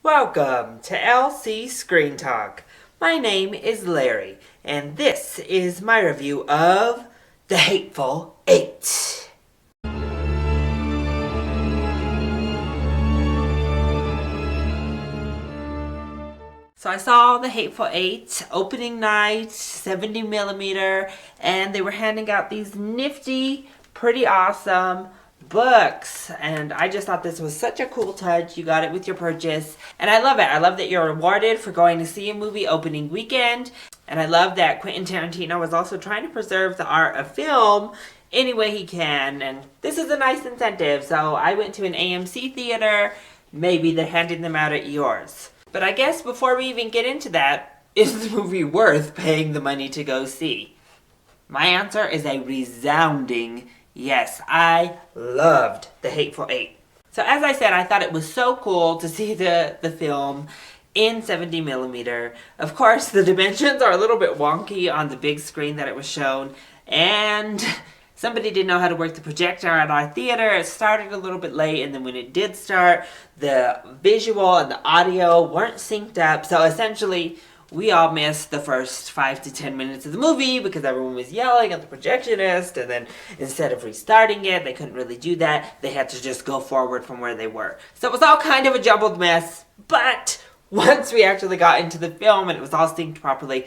Welcome to LC Screen Talk. My name is Larry, and this is my review of The Hateful Eight. So I saw The Hateful Eight opening night, 70mm, and they were handing out these nifty, pretty awesome books, and I just thought this was such a cool touch. You got it with your purchase, and I love it. I love that you're rewarded for going to see a movie opening weekend, and I love that Quentin Tarantino was also trying to preserve the art of film any way he can, and this is a nice incentive. So I went to an AMC theater. Maybe they're handing them out at yours. But I guess before we even get into that, is the movie worth paying the money to go see? My answer is a resounding yes. I loved The Hateful Eight. So as I said, I thought it was so cool to see the film in 70mm. Of course, the dimensions are a little bit wonky on the big screen that it was shown, and somebody didn't know how to work the projector at our theater. It started a little bit late, and then when it did start, the visual and the audio weren't synced up. So essentially, we all missed the first 5 to 10 minutes of the movie because everyone was yelling at the projectionist, and then instead of restarting it, they couldn't really do that. They had to just go forward from where they were. So it was all kind of a jumbled mess, but once we actually got into the film and it was all synced properly,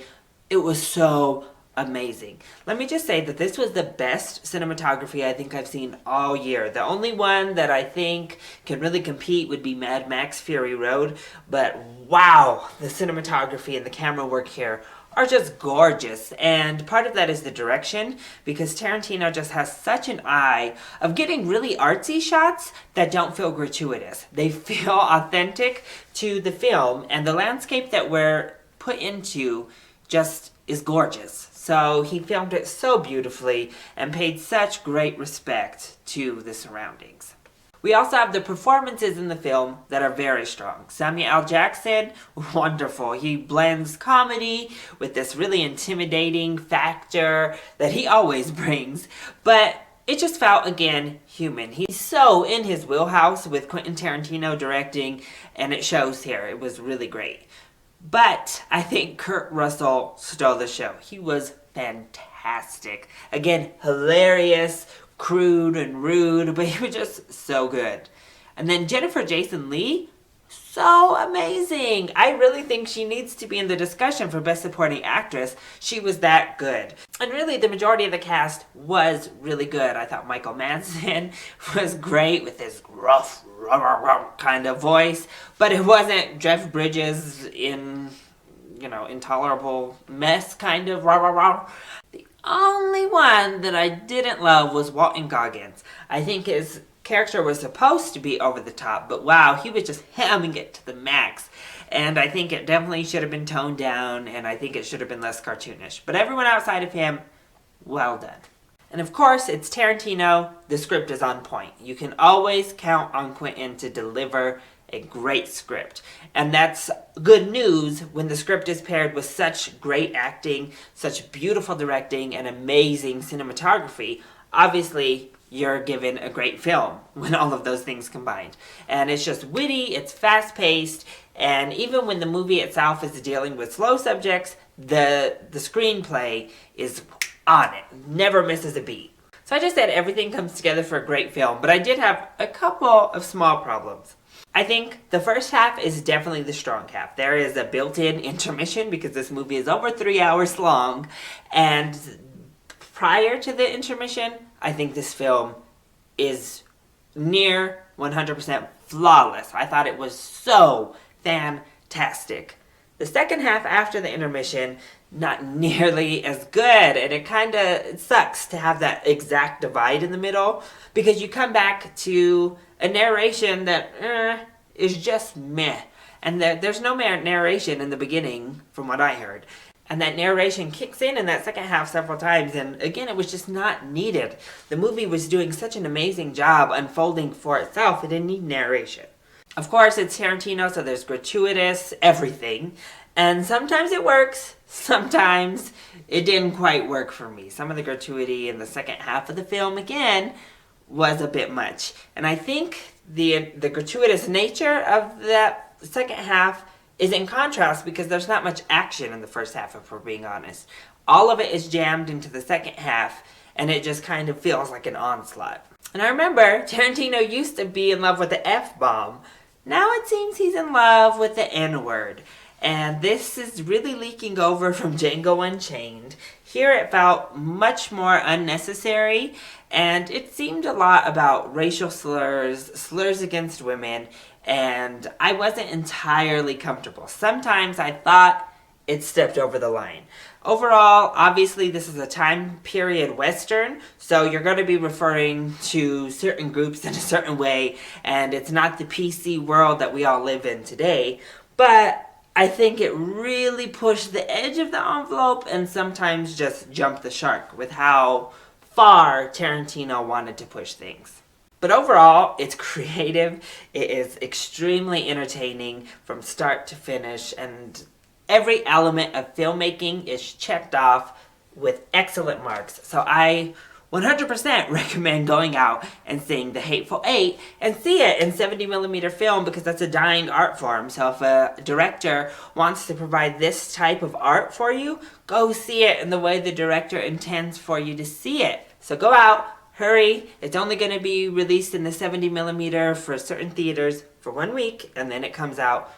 it was so amazing. Let me just say that this was the best cinematography I think I've seen all year. The only one that I think can really compete would be Mad Max Fury Road, but wow, the cinematography and the camera work here are just gorgeous. And part of that is the direction, because Tarantino just has such an eye of getting really artsy shots that don't feel gratuitous. They feel authentic to the film, and the landscape that we're put into just is gorgeous. So he filmed it so beautifully and paid such great respect to the surroundings. We also have the performances in the film that are very strong. Samuel L. Jackson, wonderful. He blends comedy with this really intimidating factor that he always brings, but it just felt, again, human. He's so in his wheelhouse with Quentin Tarantino directing, and it shows here. It was really great. But I think Kurt Russell stole the show. He was fantastic. Again, hilarious, crude and rude, but he was just so good. And then Jennifer Jason Leigh, so amazing. I really think she needs to be in the discussion for Best Supporting Actress. She was that good. And really, the majority of the cast was really good. I thought Michael Madsen was great with his rough kind of voice, but it wasn't Jeff Bridges in, intolerable mess kind of The only one that I didn't love was Walton Goggins. I think his character was supposed to be over the top, but wow, he was just hamming it to the max. And I think it definitely should have been toned down, and I think it should have been less cartoonish. But everyone outside of him, well done. And of course, it's Tarantino. The script is on point. You can always count on Quentin to deliver a great script. And that's good news when the script is paired with such great acting, such beautiful directing, and amazing cinematography. Obviously, you're given a great film when all of those things combined. And it's just witty, it's fast-paced, and even when the movie itself is dealing with slow subjects, the screenplay is on it. Never misses a beat. So I just said everything comes together for a great film, but I did have a couple of small problems. I think the first half is definitely the strong half. There is a built-in intermission because this movie is over 3 hours long, and prior to the intermission, I think this film is near 100% flawless. I thought it was so fantastic. The second half after the intermission, not nearly as good, and it kind of sucks to have that exact divide in the middle, because you come back to a narration that is just meh, and there's no narration in the beginning from what I heard. And that narration kicks in that second half several times, and again, it was just not needed. The movie was doing such an amazing job unfolding for itself, it didn't need narration. Of course, it's Tarantino, so there's gratuitous everything, and sometimes it works, sometimes it didn't quite work for me. Some of the gratuity in the second half of the film, again, was a bit much. And I think the gratuitous nature of that the second half is in contrast because there's not much action in the first half, if we're being honest. All of it is jammed into the second half, and it just kind of feels like an onslaught. And I remember Tarantino used to be in love with the F-bomb. Now it seems he's in love with the N-word. And this is really leaking over from Django Unchained. Here it felt much more unnecessary, and it seemed a lot about racial slurs, slurs against women, and I wasn't entirely comfortable. Sometimes I thought it stepped over the line. Overall, obviously this is a time period Western, so you're going to be referring to certain groups in a certain way, and it's not the PC world that we all live in today, but I think it really pushed the edge of the envelope and sometimes just jumped the shark with how far Tarantino wanted to push things. But overall, it's creative, it is extremely entertaining from start to finish, and every element of filmmaking is checked off with excellent marks. So I 100% recommend going out and seeing The Hateful Eight and see it in 70mm film because that's a dying art form. So if a director wants to provide this type of art for you, go see it in the way the director intends for you to see it. So go out, hurry. It's only going to be released in the 70mm for certain theaters for 1 week, and then it comes out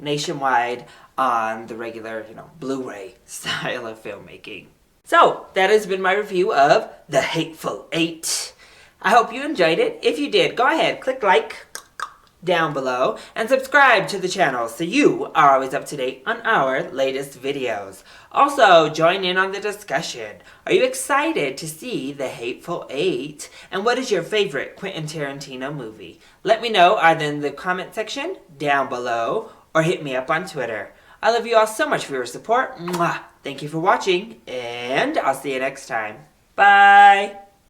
nationwide on the regular, Blu-ray style of filmmaking. So, that has been my review of The Hateful Eight. I hope you enjoyed it. If you did, go ahead, click like down below and subscribe to the channel so you are always up to date on our latest videos. Also, join in on the discussion. Are you excited to see The Hateful Eight? And what is your favorite Quentin Tarantino movie? Let me know either in the comment section down below or hit me up on Twitter. I love you all so much for your support. Mwah! Thank you for watching, and I'll see you next time. Bye!